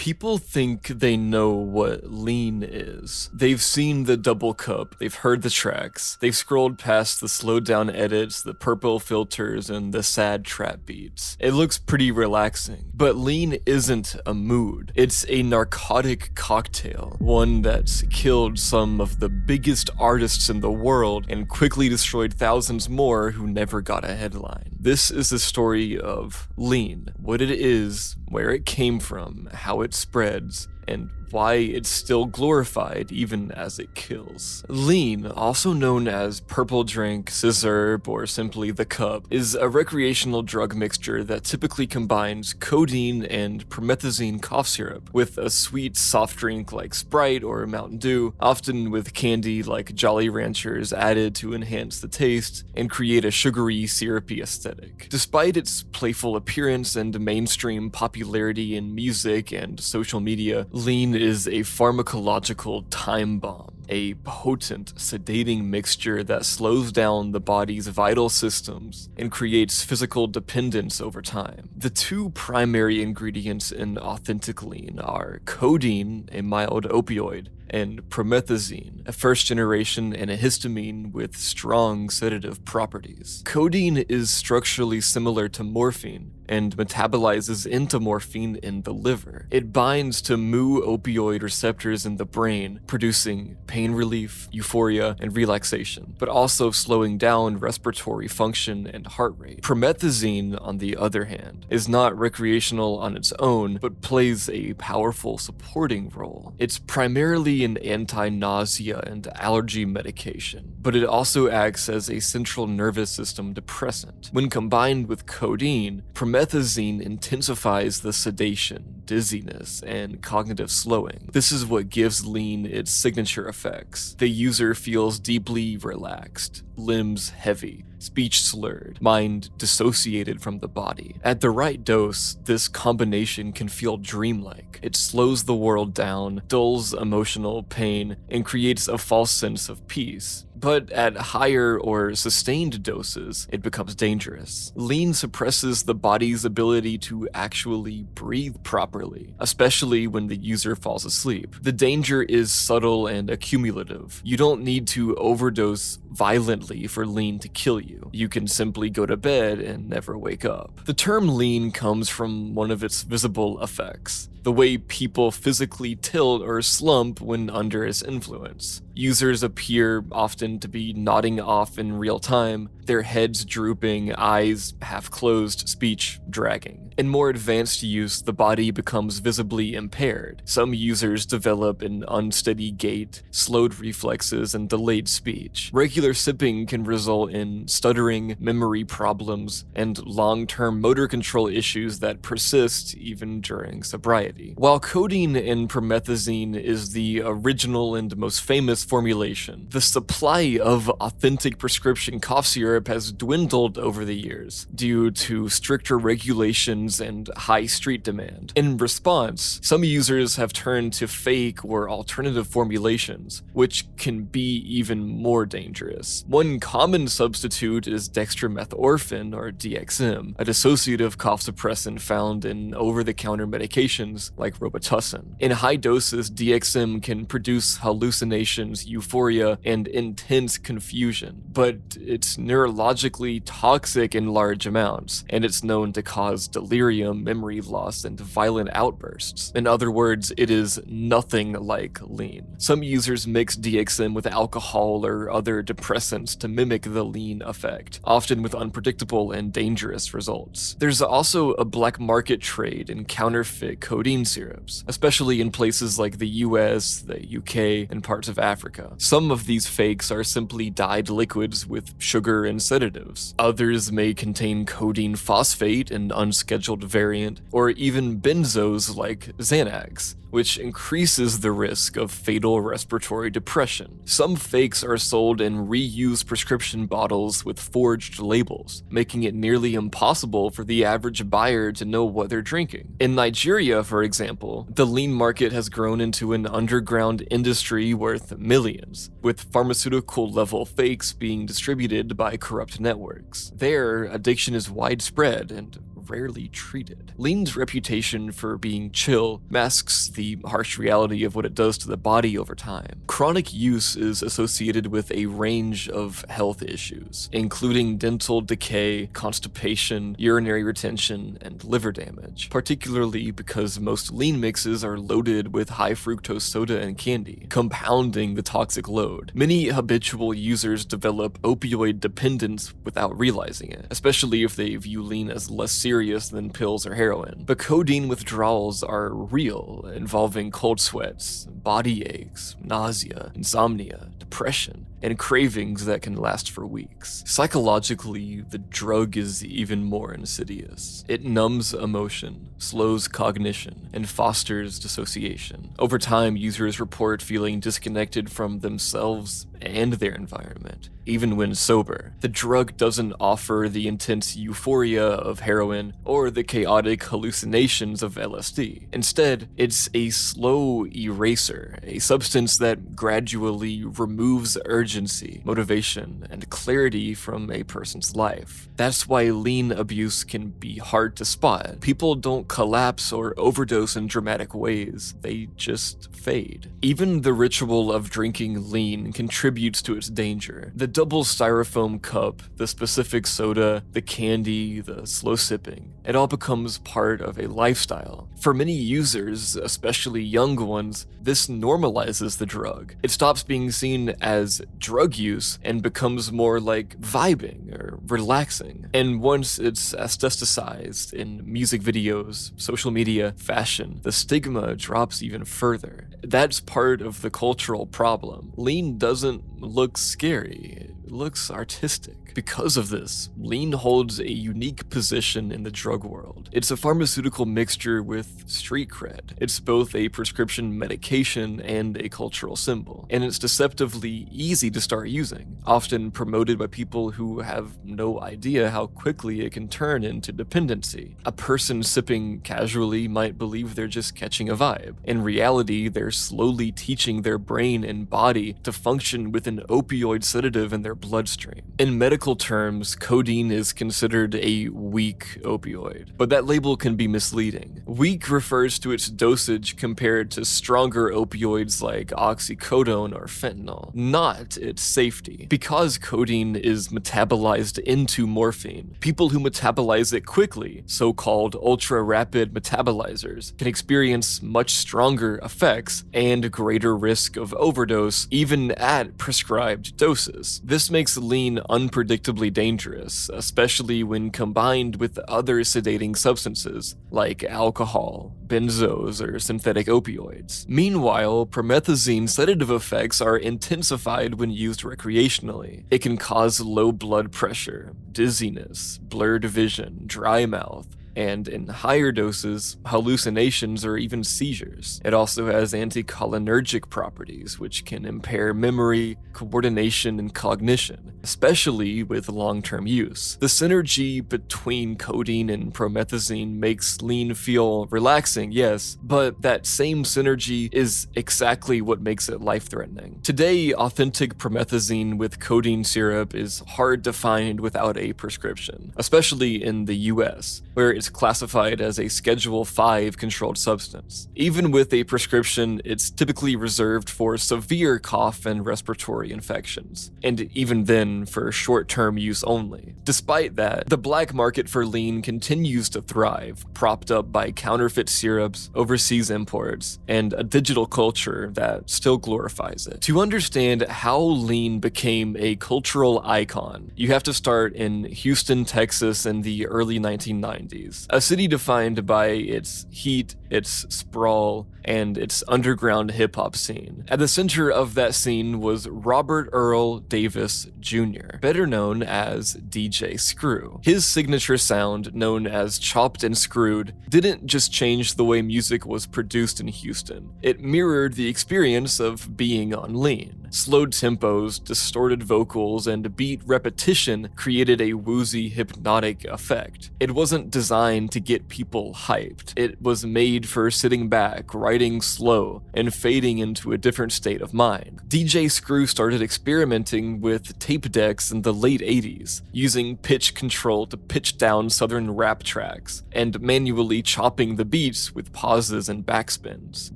People think they know what lean is. They've seen the double cup, they've heard the tracks, they've scrolled past the slowed down edits, the purple filters, and the sad trap beats. It looks pretty relaxing, but lean isn't a mood. It's a narcotic cocktail, one that's killed some of the biggest artists in the world and quickly destroyed thousands more who never got a headline. This is the story of lean, what it is, where it came from, how it spreads, and why it's still glorified even as it kills. Lean, also known as purple drink, scissorb, or simply the cup, is a recreational drug mixture that typically combines codeine and promethazine cough syrup with a sweet soft drink like Sprite or Mountain Dew, often with candy like Jolly Ranchers added to enhance the taste and create a sugary, syrupy aesthetic. Despite its playful appearance and mainstream popularity in music and social media, lean is a pharmacological time bomb, a potent, sedating mixture that slows down the body's vital systems and creates physical dependence over time. The two primary ingredients in authentic lean are codeine, a mild opioid, and promethazine, a first-generation antihistamine with strong sedative properties. Codeine is structurally similar to morphine and metabolizes into morphine in the liver. It binds to mu-opioid receptors in the brain, producing pain relief, euphoria, and relaxation, but also slowing down respiratory function and heart rate. Promethazine, on the other hand, is not recreational on its own, but plays a powerful supporting role. It's primarily an anti-nausea and allergy medication, but it also acts as a central nervous system depressant. When combined with codeine, promethazine intensifies the sedation, dizziness, and cognitive slowing. This is what gives lean its signature effects. The user feels deeply relaxed, limbs heavy, speech slurred, mind dissociated from the body. At the right dose, this combination can feel dreamlike. It slows the world down, dulls emotional pain, and creates a false sense of peace. But at higher or sustained doses, it becomes dangerous. Lean suppresses the body's ability to actually breathe properly, especially when the user falls asleep. The danger is subtle and accumulative. You don't need to overdose violently for lean to kill you. You can simply go to bed and never wake up. The term lean comes from one of its visible effects: the way people physically tilt or slump when under its influence. Users appear often to be nodding off in real time, their heads drooping, eyes half closed, speech dragging. In more advanced use, the body becomes visibly impaired. Some users develop an unsteady gait, slowed reflexes, and delayed speech. Regular sipping can result in stuttering, memory problems, and long-term motor control issues that persist even during sobriety. While codeine and promethazine is the original and most famous formulation, the supply of authentic prescription cough syrup has dwindled over the years due to stricter regulations and high street demand. In response, some users have turned to fake or alternative formulations, which can be even more dangerous. One common substitute is dextromethorphan, or DXM, a dissociative cough suppressant found in over-the-counter medications like Robitussin. In high doses, DXM can produce hallucinations, euphoria, and intense confusion, but it's neurologically toxic in large amounts, and it's known to cause delirium, memory loss, and violent outbursts. In other words, it is nothing like lean. Some users mix DXM with alcohol or other depressants to mimic the lean effect, often with unpredictable and dangerous results. There's also a black market trade in counterfeit codeine syrups, especially in places like the US, the UK, and parts of Africa. Some of these fakes are simply dyed liquids with sugar and sedatives. Others may contain codeine phosphate, an unscheduled variant, or even benzos like Xanax, which increases the risk of fatal respiratory depression. Some fakes are sold in reused prescription bottles with forged labels, making it nearly impossible for the average buyer to know what they're drinking. In Nigeria, for example, the lean market has grown into an underground industry worth millions, with pharmaceutical-level fakes being distributed by corrupt networks. There, addiction is widespread and rarely treated. Lean's reputation for being chill masks the harsh reality of what it does to the body over time. Chronic use is associated with a range of health issues, including dental decay, constipation, urinary retention, and liver damage, particularly because most lean mixes are loaded with high fructose soda and candy, compounding the toxic load. Many habitual users develop opioid dependence without realizing it, especially if they view lean as less serious than pills or heroin. But codeine withdrawals are real, involving cold sweats, body aches, nausea, insomnia, depression, and cravings that can last for weeks. Psychologically, the drug is even more insidious. It numbs emotion, slows cognition, and fosters dissociation. Over time, users report feeling disconnected from themselves and their environment, even when sober. The drug doesn't offer the intense euphoria of heroin or the chaotic hallucinations of LSD. Instead, it's a slow eraser, a substance that gradually removes urgency, motivation, and clarity from a person's life. That's why lean abuse can be hard to spot. People don't collapse or overdose in dramatic ways, they just fade. Even the ritual of drinking lean contributes to its danger. The double styrofoam cup, the specific soda, the candy, the slow sipping, it all becomes part of a lifestyle. For many users, especially young ones, this normalizes the drug. It stops being seen as drug use and becomes more like vibing or relaxing. And once it's aestheticized in music videos, social media, fashion, the stigma drops even further. That's part of the cultural problem. Lean doesn't look scary, it looks artistic. Because of this, lean holds a unique position in the drug world. It's a pharmaceutical mixture with street cred. It's both a prescription medication and a cultural symbol, and it's deceptively easy to start using, often promoted by people who have no idea how quickly it can turn into dependency. A person sipping casually might believe they're just catching a vibe. In reality, they're slowly teaching their brain and body to function with an opioid sedative in their bloodstream. In medical terms, codeine is considered a weak opioid, but that label can be misleading. Weak refers to its dosage compared to stronger opioids like oxycodone or fentanyl, not its safety. Because codeine is metabolized into morphine, people who metabolize it quickly, so-called ultra-rapid metabolizers, can experience much stronger effects and greater risk of overdose even at prescribed doses. This makes lean unpredictable dangerous, especially when combined with other sedating substances like alcohol, benzos, or synthetic opioids. Meanwhile, promethazine sedative effects are intensified when used recreationally. It can cause low blood pressure, dizziness, blurred vision, dry mouth, and in higher doses, hallucinations or even seizures. It also has anticholinergic properties, which can impair memory, coordination, and cognition, especially with long-term use. The synergy between codeine and promethazine makes lean feel relaxing, yes, but that same synergy is exactly what makes it life-threatening. Today, authentic promethazine with codeine syrup is hard to find without a prescription, especially in the US, where it's classified as a Schedule 5 controlled substance. Even with a prescription, it's typically reserved for severe cough and respiratory infections, and even then for short-term use only. Despite that, the black market for lean continues to thrive, propped up by counterfeit syrups, overseas imports, and a digital culture that still glorifies it. To understand how lean became a cultural icon, you have to start in Houston, Texas in the early 1990s. A city defined by its heat, its sprawl, and its underground hip-hop scene. At the center of that scene was Robert Earl Davis Jr., better known as DJ Screw. His signature sound, known as Chopped and Screwed, didn't just change the way music was produced in Houston. It mirrored the experience of being on lean. Slowed tempos, distorted vocals, and beat repetition created a woozy, hypnotic effect. It wasn't designed to get people hyped. It was made made for sitting back, writing slow, and fading into a different state of mind. DJ Screw started experimenting with tape decks in the late 80s, using pitch control to pitch down southern rap tracks, and manually chopping the beats with pauses and backspins.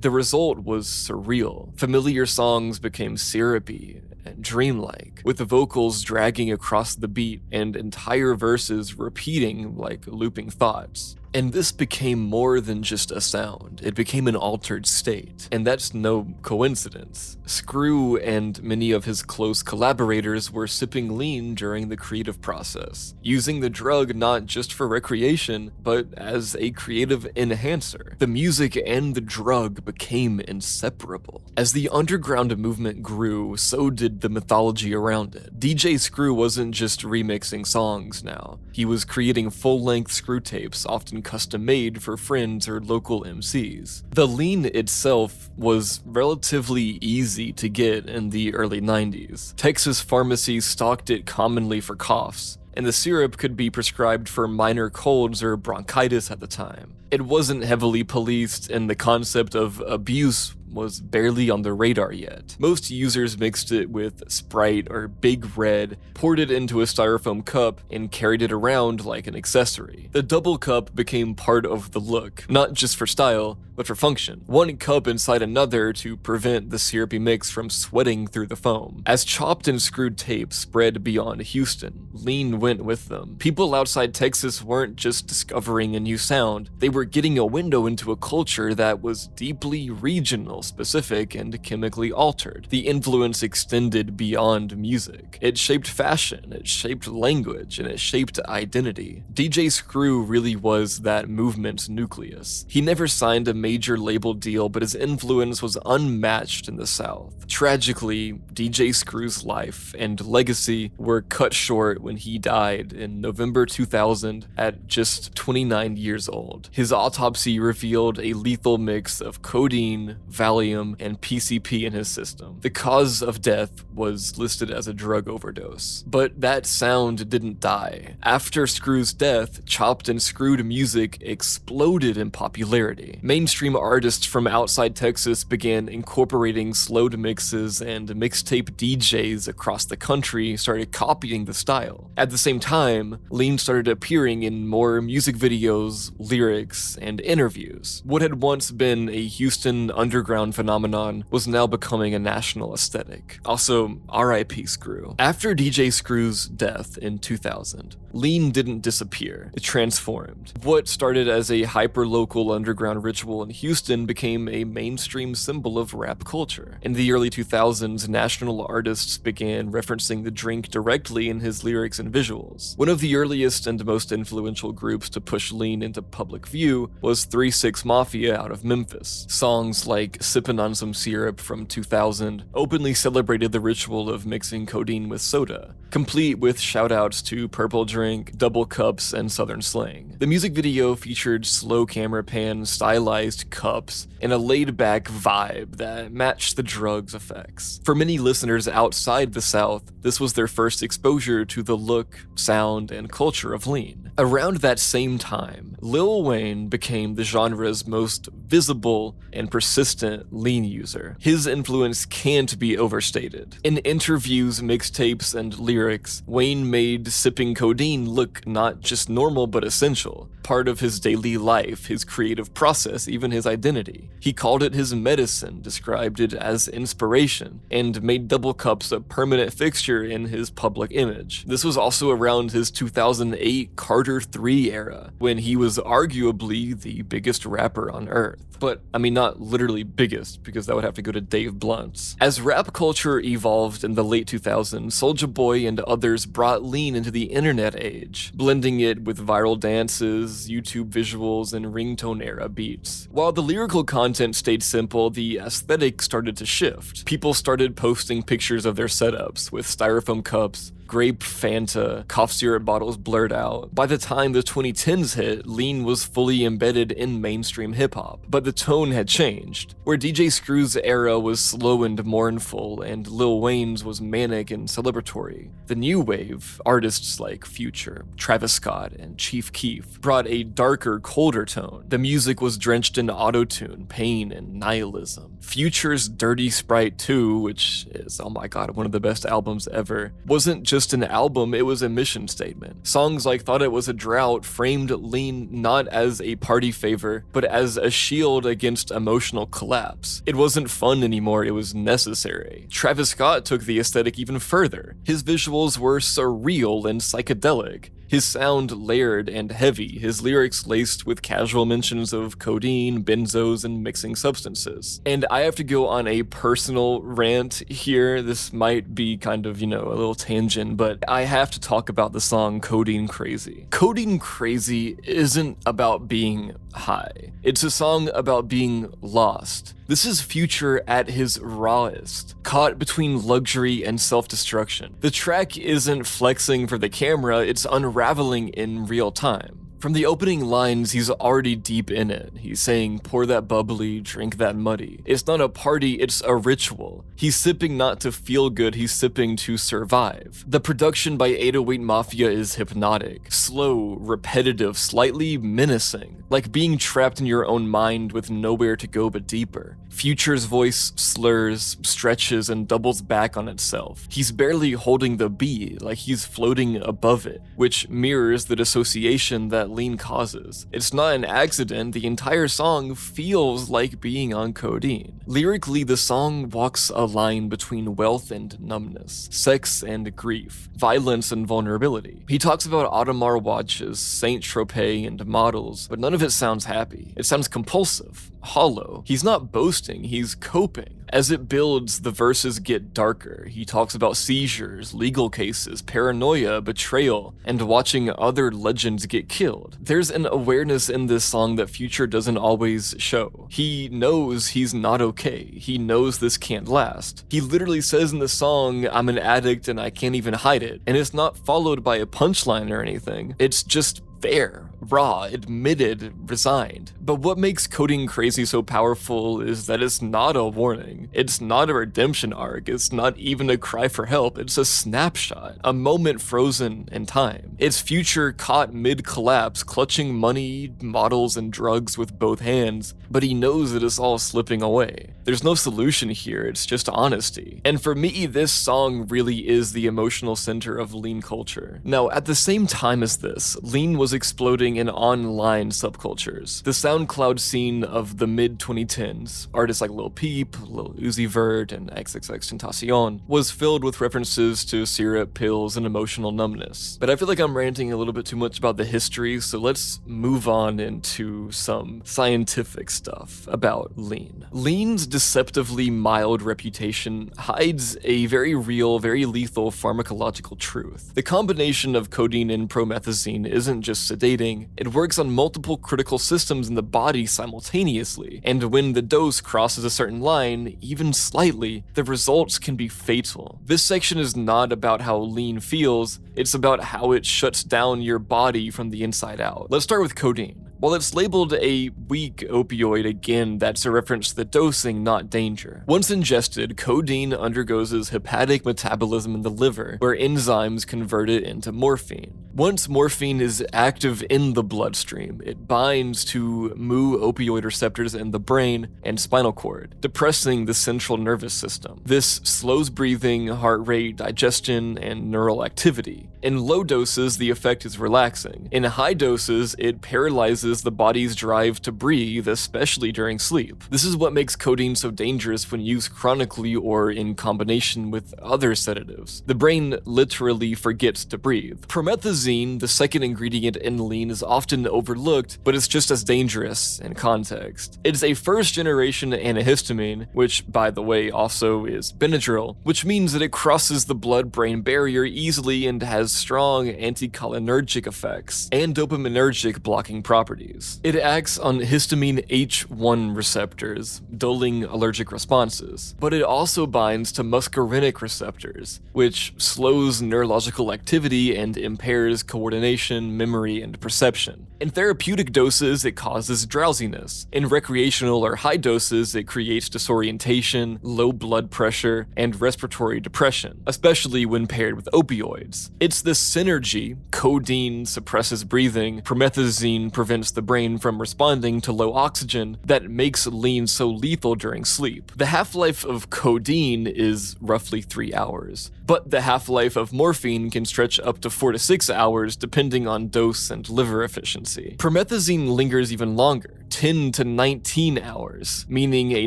The result was surreal. Familiar songs became syrupy and dreamlike, with the vocals dragging across the beat and entire verses repeating like looping thoughts. And this became more than just a sound, it became an altered state. And that's no coincidence. Screw and many of his close collaborators were sipping lean during the creative process, using the drug not just for recreation, but as a creative enhancer. The music and the drug became inseparable. As the underground movement grew, so did the mythology around it. DJ Screw wasn't just remixing songs now. He was creating full-length screw tapes, often custom-made for friends or local MCs. The lean itself was relatively easy to get in the early 90s. Texas pharmacies stocked it commonly for coughs, and the syrup could be prescribed for minor colds or bronchitis at the time. It wasn't heavily policed, and the concept of abuse was barely on the radar yet. Most users mixed it with Sprite or Big Red, poured it into a styrofoam cup, and carried it around like an accessory. The double cup became part of the look, not just for style, but for function. One cup inside another to prevent the syrupy mix from sweating through the foam. As chopped and screwed tape spread beyond Houston, lean went with them. People outside Texas weren't just discovering a new sound, they were getting a window into a culture that was deeply regional, specific, and chemically altered. The influence extended beyond music. It shaped fashion, it shaped language, and it shaped identity. DJ Screw really was that movement's nucleus. He never signed a major label deal, but his influence was unmatched in the South. Tragically, DJ Screw's life and legacy were cut short when he died in November 2000 at just 29 years old. His autopsy revealed a lethal mix of codeine, Valium, and PCP in his system. The cause of death was listed as a drug overdose. But that sound didn't die. After Screw's death, chopped and screwed music exploded in popularity. Mainstream artists from outside Texas began incorporating slowed mixes, and mixtape DJs across the country started copying the style. At the same time, lean started appearing in more music videos, lyrics, and interviews. What had once been a Houston underground phenomenon was now becoming a national aesthetic. Also, R.I.P. Screw. After DJ Screw's death in 2000, lean didn't disappear, it transformed. What started as a hyper-local underground ritual in Houston became a mainstream symbol of rap culture. In the early 2000s, national artists began referencing the drink directly in his lyrics and visuals. One of the earliest and most influential groups to push lean into public view was 3 6 Mafia out of Memphis. Songs like Sippin' on Some Syrup from 2000 openly celebrated the ritual of mixing codeine with soda, complete with shoutouts to Purple Drink, Double Cups, and Southern Slang. The music video featured slow camera pans, stylized cups, and a laid-back vibe that matched the drug's effects. For many listeners outside the South, this was their first exposure to the look, sound, and culture of lean. Around that same time, Lil Wayne became the genre's most visible and persistent lean user. His influence can't be overstated. In interviews, mixtapes, and lyrics, Wayne made sipping codeine look not just normal but essential, part of his daily life, his creative process, even his identity. He called it his medicine, described it as inspiration, and made double cups a permanent fixture in his public image. This was also around his 2008 Carter 3 era, when he was arguably the biggest rapper on earth. But, I mean, not literally biggest, because that would have to go to Dave Blunt's. As rap culture evolved in the late 2000s, Soulja Boy and others brought lean into the internet age, blending it with viral dances, YouTube visuals, and ringtone era beats. While the lyrical content stayed simple, the aesthetic started to shift. People started posting pictures of their setups with styrofoam cups, grape Fanta, cough syrup bottles blurred out. By the time the 2010s hit, lean was fully embedded in mainstream hip-hop, but the tone had changed. Where DJ Screw's era was slow and mournful, and Lil Wayne's was manic and celebratory, the new wave, artists like Future, Travis Scott, and Chief Keef, brought a darker, colder tone. The music was drenched in auto-tune, pain, and nihilism. Future's Dirty Sprite 2, which is, oh my god, one of the best albums ever, wasn't just an album, it was a mission statement. Songs like Thought It Was a Drought framed lean not as a party favor, but as a shield against emotional collapse. It wasn't fun anymore, it was necessary. Travis Scott took the aesthetic even further. His visuals were surreal and psychedelic. His sound layered and heavy, his lyrics laced with casual mentions of codeine, benzos, and mixing substances. And I have to go on a personal rant here. This might be kind of, a little tangent, but I have to talk about the song Codeine Crazy. Codeine Crazy isn't about being high. It's a song about being lost. This is Future at his rawest, caught between luxury and self-destruction. The track isn't flexing for the camera, it's unraveling in real time. From the opening lines, he's already deep in it. He's saying, pour that bubbly, drink that muddy. It's not a party, it's a ritual. He's sipping not to feel good, he's sipping to survive. The production by 808 Mafia is hypnotic, slow, repetitive, slightly menacing, like being trapped in your own mind with nowhere to go but deeper. Future's voice slurs, stretches, and doubles back on itself. He's barely holding the beat, like he's floating above it, which mirrors the dissociation that lean causes. It's not an accident, the entire song feels like being on codeine. Lyrically, the song walks a line between wealth and numbness, sex and grief, violence and vulnerability. He talks about Audemars watches, Saint Tropez, and models, but none of it sounds happy. It sounds compulsive, hollow. He's not boasting, he's coping. As it builds, the verses get darker. He talks about seizures, legal cases, paranoia, betrayal, and watching other legends get killed. There's an awareness in this song that Future doesn't always show. He knows he's not okay. He knows this can't last. He literally says in the song, I'm an addict and I can't even hide it. And it's not followed by a punchline or anything. It's just there, raw, admitted, resigned. But what makes Codeine Crazy so powerful is that it's not a warning. It's not a redemption arc. It's not even a cry for help. It's a snapshot, a moment frozen in time. It's Future caught mid-collapse, clutching money, models, and drugs with both hands, but he knows that it's all slipping away. There's no solution here, it's just honesty. And for me, this song really is the emotional center of lean culture. Now, at the same time as this, lean was exploding in online subcultures. The SoundCloud scene of the mid-2010s, artists like Lil Peep, Lil Uzi Vert, and XXXTentacion, was filled with references to syrup, pills, and emotional numbness. But I feel like I'm ranting a little bit too much about the history, so let's move on into some scientific stuff about lean. Lean's deceptively mild reputation hides a very real, very lethal pharmacological truth. The combination of codeine and promethazine isn't just sedating, it works on multiple critical systems in the body simultaneously, and when the dose crosses a certain line, even slightly, the results can be fatal. This section is not about how lean feels, it's about how it shuts down your body from the inside out. Let's start with codeine. While it's labeled a weak opioid, again, that's a reference to the dosing, not danger. Once ingested, codeine undergoes its hepatic metabolism in the liver, where enzymes convert it into morphine. Once morphine is active in the bloodstream, it binds to mu-opioid receptors in the brain and spinal cord, depressing the central nervous system. This slows breathing, heart rate, digestion, and neural activity. In low doses, the effect is relaxing. In high doses, it paralyzes the body's drive to breathe, especially during sleep. This is what makes codeine so dangerous when used chronically or in combination with other sedatives. The brain literally forgets to breathe. Promethazine, the second ingredient in lean, is often overlooked, but it's just as dangerous in context. It's a first-generation antihistamine, which, by the way, also is Benadryl, which means that it crosses the blood-brain barrier easily and has strong anticholinergic effects and dopaminergic blocking properties. properties. It acts on histamine H1 receptors, dulling allergic responses, but it also binds to muscarinic receptors, which slows neurological activity and impairs coordination, memory, and perception. In therapeutic doses, it causes drowsiness. In recreational or high doses, it creates disorientation, low blood pressure, and respiratory depression, especially when paired with opioids. It's this synergy, codeine suppresses breathing, promethazine prevents the brain from responding to low oxygen, that makes lean so lethal during sleep. The half-life of codeine is roughly 3 hours, but the half-life of morphine can stretch up to 4 to 6 hours depending on dose and liver efficiency. Promethazine lingers even longer, 10 to 19 hours, meaning a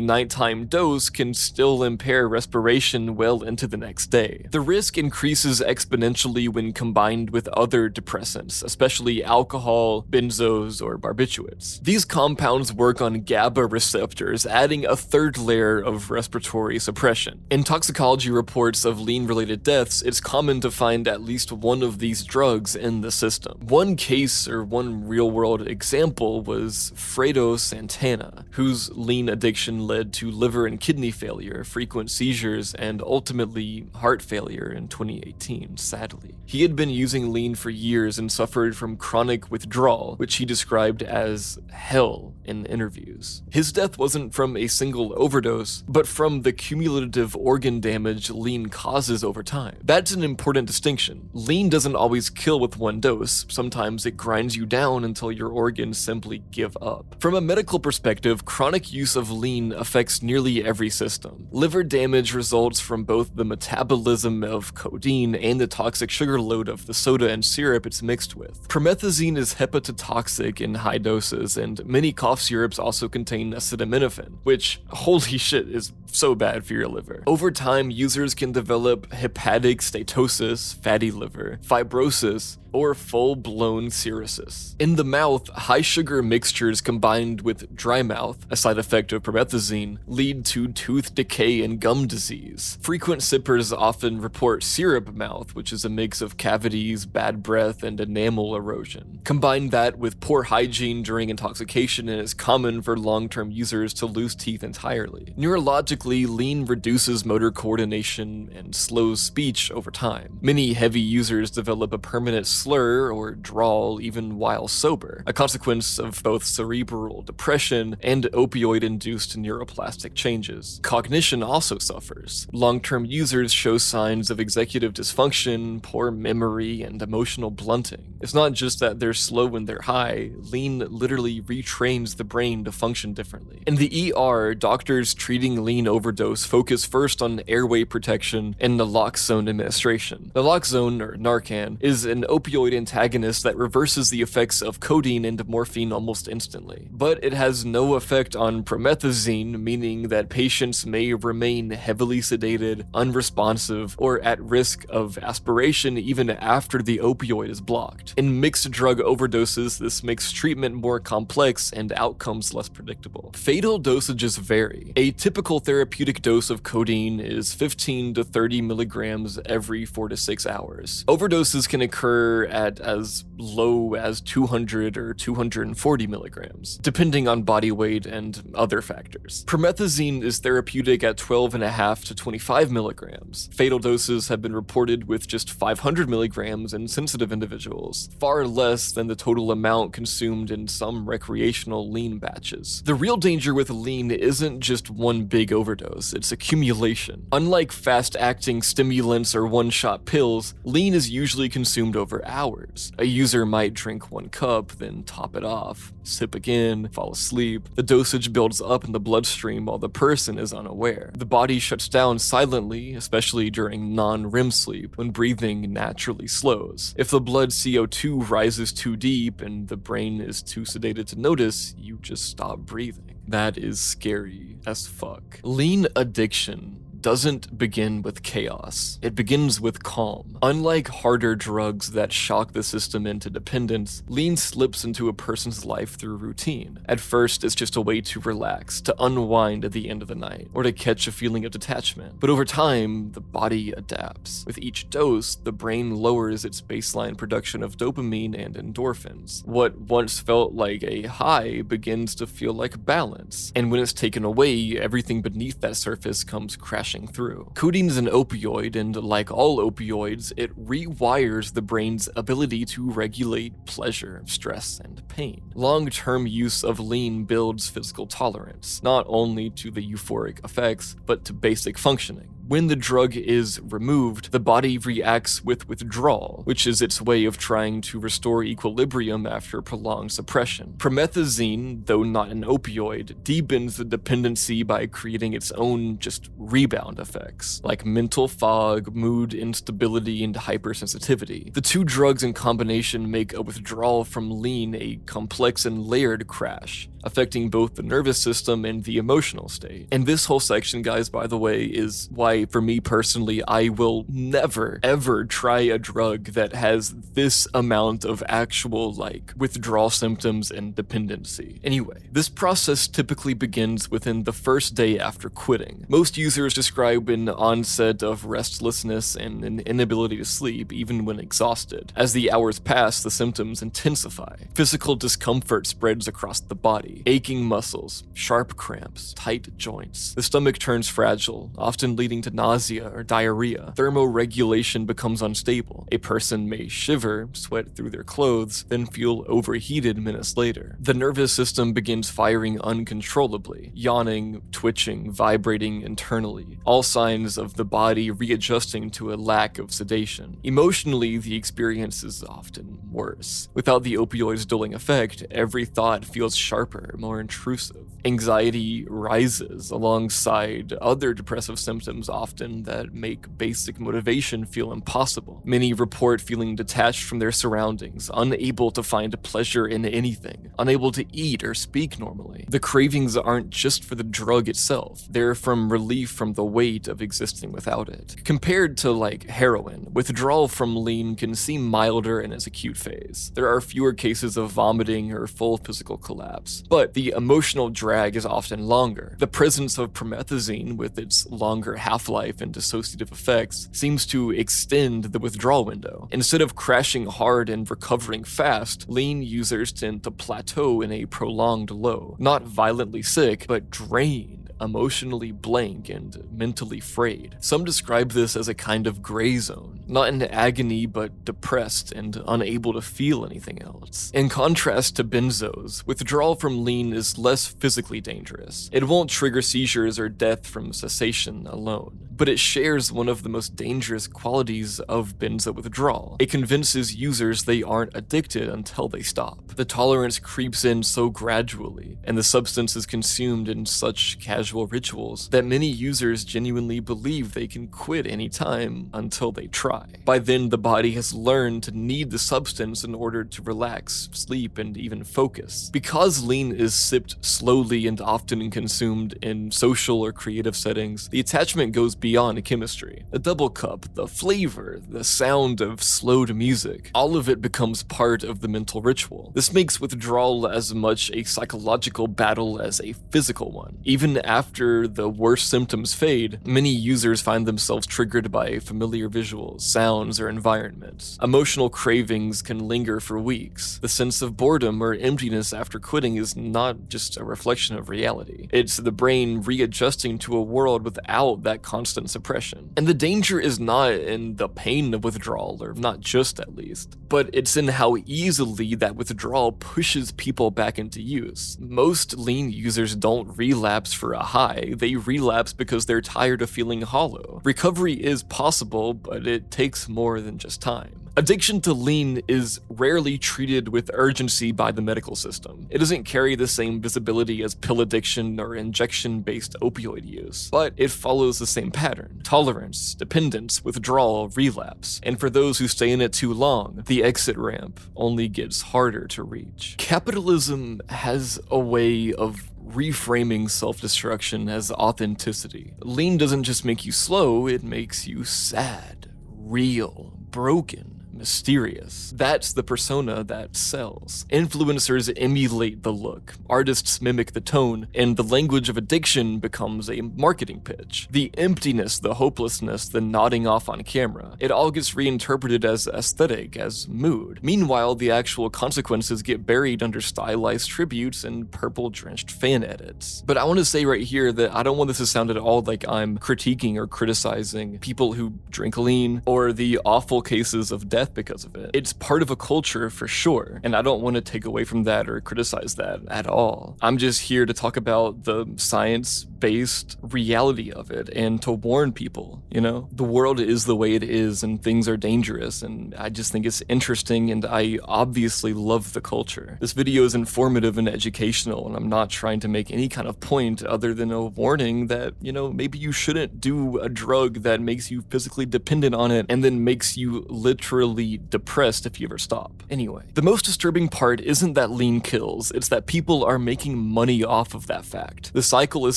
nighttime dose can still impair respiration well into the next day. The risk increases exponentially when combined with other depressants, especially alcohol, benzos, or barbiturates. These compounds work on GABA receptors, adding a third layer of respiratory suppression. In toxicology reports of lean-related deaths, it's common to find at least one of these drugs in the system. One case or one real-world example was Fredo Santana, whose lean addiction led to liver and kidney failure, frequent seizures, and ultimately heart failure in 2018, sadly. He had been using lean for years and suffered from chronic withdrawal, which he described as hell in interviews. His death wasn't from a single overdose, but from the cumulative organ damage lean causes over time. That's an important distinction. Lean doesn't always kill with one dose, sometimes it grinds you down until your organs simply give up. From a medical perspective, chronic use of lean affects nearly every system. Liver damage results from both the metabolism of codeine and the toxic sugar load of the soda and syrup it's mixed with. Promethazine is hepatotoxic in high doses, and many cough syrups also contain acetaminophen, which, holy shit, is so bad for your liver. Over time, users can develop hepatic steatosis, fatty liver, fibrosis, or full-blown cirrhosis. In the mouth, high-sugar mixtures combined with dry mouth, a side effect of promethazine, lead to tooth decay and gum disease. Frequent sippers often report syrup mouth, which is a mix of cavities, bad breath, and enamel erosion. Combine that with poor hygiene during intoxication, and it's common for long-term users to lose teeth entirely. Neurologically, lean reduces motor coordination and slows speech over time. Many heavy users develop a permanent slur or drawl even while sober, a consequence of both cerebral depression and opioid-induced neuroplastic changes. Cognition also suffers. Long-term users show signs of executive dysfunction, poor memory, and emotional blunting. It's not just that they're slow when they're high, lean literally retrains the brain to function differently. In the ER, doctors treating lean overdose focus first on airway protection and naloxone administration. Naloxone, or Narcan, is an opioid antagonist that reverses the effects of codeine and morphine almost instantly. But it has no effect on promethazine, meaning that patients may remain heavily sedated, unresponsive, or at risk of aspiration even after the opioid is blocked. In mixed drug overdoses, this makes treatment more complex and outcomes less predictable. Fatal dosages vary. A typical therapeutic dose of codeine is 15 to 30 milligrams every 4 to 6 hours. Overdoses can occur at as low as 200 or 240 milligrams, depending on body weight and other factors. Promethazine is therapeutic at 12.5 to 25 milligrams. Fatal doses have been reported with just 500 milligrams in sensitive individuals, far less than the total amount consumed in some recreational lean batches. The real danger with lean isn't just one big overdose, it's accumulation. Unlike fast-acting stimulants or one-shot pills, lean is usually consumed over hours. A user might drink 1 cup, then top it off, sip again, fall asleep. The dosage builds up in the bloodstream while the person is unaware. The body shuts down silently, especially during non-REM sleep, when breathing naturally slows. If the blood CO2 rises too deep and the brain is too sedated to notice, you just stop breathing. That is scary as fuck. Lean addiction doesn't begin with chaos. It begins with calm. Unlike harder drugs that shock the system into dependence, lean slips into a person's life through routine. At first, it's just a way to relax, to unwind at the end of the night, or to catch a feeling of detachment. But over time, the body adapts. With each dose, the brain lowers its baseline production of dopamine and endorphins. What once felt like a high begins to feel like balance, and when it's taken away, everything beneath that surface comes crashing through. Codeine is an opioid, and like all opioids, it rewires the brain's ability to regulate pleasure, stress, and pain. Long-term use of lean builds physical tolerance, not only to the euphoric effects, but to basic functioning. When the drug is removed, the body reacts with withdrawal, which is its way of trying to restore equilibrium after prolonged suppression. Promethazine, though not an opioid, deepens the dependency by creating its own just rebound effects, like mental fog, mood instability, and hypersensitivity. The two drugs in combination make a withdrawal from lean a complex and layered crash, affecting both the nervous system and the emotional state. And this whole section, guys, by the way, is why, for me personally, I will never, ever try a drug that has this amount of actual, withdrawal symptoms and dependency. Anyway, this process typically begins within the first day after quitting. Most users describe an onset of restlessness and an inability to sleep, even when exhausted. As the hours pass, the symptoms intensify. Physical discomfort spreads across the body. Aching muscles, sharp cramps, tight joints. The stomach turns fragile, often leading to nausea or diarrhea. Thermoregulation becomes unstable. A person may shiver, sweat through their clothes, then feel overheated minutes later. The nervous system begins firing uncontrollably, yawning, twitching, vibrating internally, all signs of the body readjusting to a lack of sedation. Emotionally, the experience is often worse. Without the opioid's dulling effect, every thought feels sharper, more intrusive. Anxiety rises alongside other depressive symptoms often that make basic motivation feel impossible. Many report feeling detached from their surroundings, unable to find pleasure in anything, unable to eat or speak normally. The cravings aren't just for the drug itself, they're from relief from the weight of existing without it. Compared to heroin, withdrawal from lean can seem milder in its acute phase. There are fewer cases of vomiting or full physical collapse, but the emotional drag is often longer. The presence of promethazine, with its longer half-life and dissociative effects, seems to extend the withdrawal window. Instead of crashing hard and recovering fast, lean users tend to plateau in a prolonged low, not violently sick, but drained, emotionally blank, and mentally frayed. Some describe this as a kind of gray zone, not in agony but depressed and unable to feel anything else. In contrast to benzos, withdrawal from lean is less physically dangerous. It won't trigger seizures or death from cessation alone, but it shares one of the most dangerous qualities of benzo withdrawal. It convinces users they aren't addicted until they stop. The tolerance creeps in so gradually, and the substance is consumed in such casual rituals that many users genuinely believe they can quit anytime until they try. By then, the body has learned to need the substance in order to relax, sleep, and even focus. Because lean is sipped slowly and often consumed in social or creative settings, the attachment goes beyond chemistry. The double cup, the flavor, the sound of slowed music, all of it becomes part of the mental ritual. This makes withdrawal as much a psychological battle as a physical one. Even after the worst symptoms fade, many users find themselves triggered by familiar visuals, sounds, or environments. Emotional cravings can linger for weeks. The sense of boredom or emptiness after quitting is not just a reflection of reality. It's the brain readjusting to a world without that constant suppression. And the danger is not in the pain of withdrawal, or not just at least, but it's in how easily that withdrawal pushes people back into use. Most lean users don't relapse for a high, they relapse because they're tired of feeling hollow. Recovery is possible, but it takes more than just time. Addiction to lean is rarely treated with urgency by the medical system. It doesn't carry the same visibility as pill addiction or injection-based opioid use, but it follows the same pattern: tolerance, dependence, withdrawal, relapse. And for those who stay in it too long, the exit ramp only gets harder to reach. Capitalism has a way of reframing self-destruction as authenticity. Lean doesn't just make you slow, it makes you sad, real, broken, mysterious. That's the persona that sells. Influencers emulate the look, artists mimic the tone, and the language of addiction becomes a marketing pitch. The emptiness, the hopelessness, the nodding off on camera, it all gets reinterpreted as aesthetic, as mood. Meanwhile, the actual consequences get buried under stylized tributes and purple-drenched fan edits. But I want to say right here that I don't want this to sound at all like I'm critiquing or criticizing people who drink lean or the awful cases of death because of it. It's part of a culture for sure, and I don't want to take away from that or criticize that at all. I'm just here to talk about the science-based reality of it and to warn people, you know? The world is the way it is and things are dangerous, and I just think it's interesting, and I obviously love the culture. This video is informative and educational, and I'm not trying to make any kind of point other than a warning that, you know, maybe you shouldn't do a drug that makes you physically dependent on it and then makes you literally depressed if you ever stop. Anyway, the most disturbing part isn't that lean kills, it's that people are making money off of that fact. The cycle is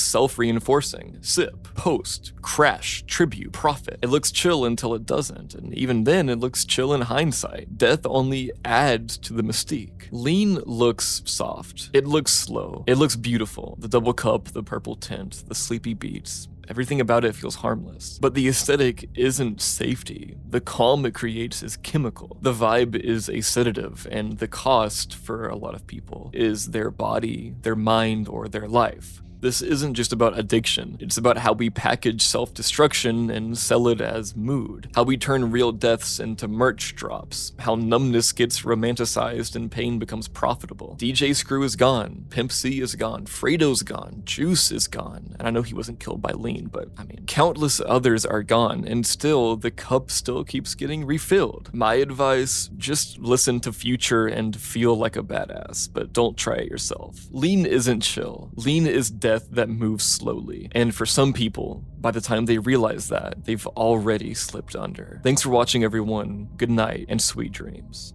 self-reinforcing. Sip, post, crash, tribute, profit. It looks chill until it doesn't, and even then it looks chill in hindsight. Death only adds to the mystique. Lean looks soft. It looks slow. It looks beautiful. The double cup, the purple tint, the sleepy beats. Everything about it feels harmless. But the aesthetic isn't safety. The calm it creates is chemical. The vibe is a sedative, and the cost for a lot of people is their body, their mind, or their life. This isn't just about addiction, it's about how we package self-destruction and sell it as mood, how we turn real deaths into merch drops, how numbness gets romanticized and pain becomes profitable. DJ Screw is gone, Pimp C is gone, Fredo's gone, Juice is gone, and I know he wasn't killed by lean, but I mean, countless others are gone, and still, the cup still keeps getting refilled. My advice, just listen to Future and feel like a badass, but don't try it yourself. Lean isn't chill. Lean is death that moves slowly. And for some people, by the time they realize that, they've already slipped under. Thanks for watching, everyone. Good night and sweet dreams.